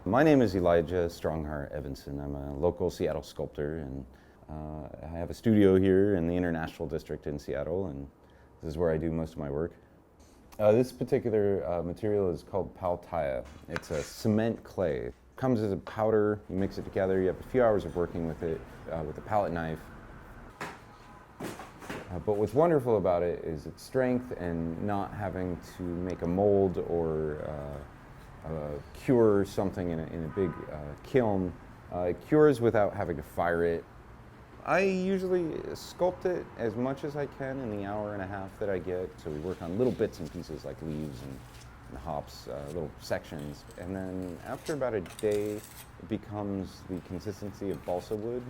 My name is Elijah Strongheart Evanson. I'm a local Seattle sculptor, and I have a studio here in the International District in Seattle, and this is where I do most of my work. This particular material is called Paltaya. It's a cement clay. It comes as a powder, you mix it together, you have a few hours of working with it with a palette knife. But what's wonderful about it is its strength and not having to make a mold or cure something in a big kiln. It cures without having to fire it. I usually sculpt it as much as I can in the hour and a half that I get. So we work on little bits and pieces like leaves and hops, little sections. And then after about a day, it becomes the consistency of balsa wood.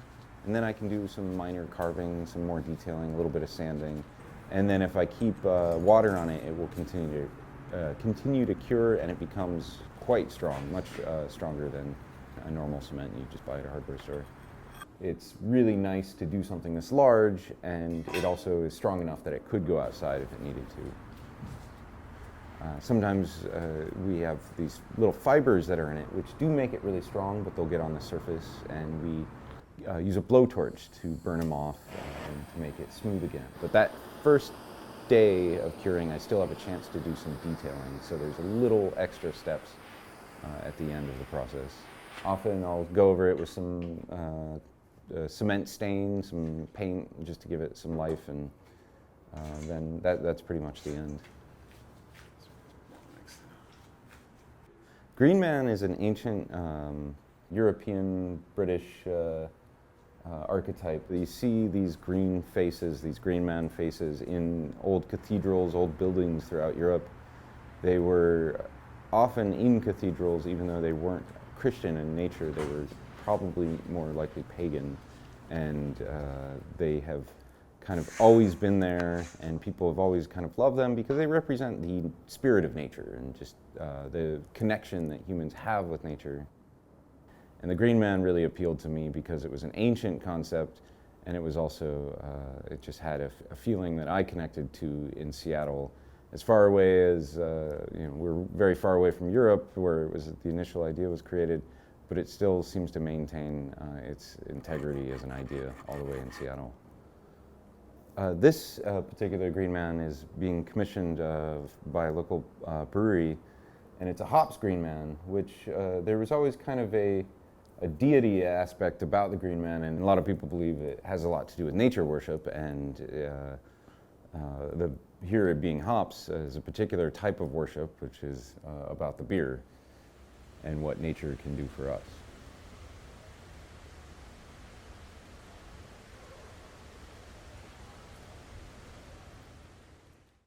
And then I can do some minor carving, some more detailing, a little bit of sanding. And then if I keep water on it, it will continue to cure, and it becomes quite strong, much stronger than a normal cement you just buy at a hardware store. It's really nice to do something this large, and it also is strong enough that it could go outside if it needed to. Sometimes we have these little fibers that are in it, which do make it really strong, but they'll get on the surface, and we use a blowtorch to burn them off and to make it smooth again. But that first day of curing, I still have a chance to do some detailing, so there's a little extra steps at the end of the process. Often I'll go over it with some cement stain, some paint, just to give it some life, and then that's pretty much the end. Green Man is an ancient European, British archetype. You see these green faces, these green man faces in old cathedrals, old buildings throughout Europe. They were often in cathedrals, even though they weren't Christian in nature. They were probably more likely pagan, and they have kind of always been there, and people have always kind of loved them because they represent the spirit of nature and just the connection that humans have with nature. And the Green Man really appealed to me because it was an ancient concept, and it was also, it just had a feeling that I connected to in Seattle. As far away as, we're very far away from Europe, where the initial idea was created, but it still seems to maintain its integrity as an idea all the way in Seattle. This particular Green Man is being commissioned by a local brewery, and it's a hops Green Man, which there was always kind of a deity aspect about the Green Man, and a lot of people believe it has a lot to do with nature worship, and here it being hops is a particular type of worship, which is about the beer and what nature can do for us.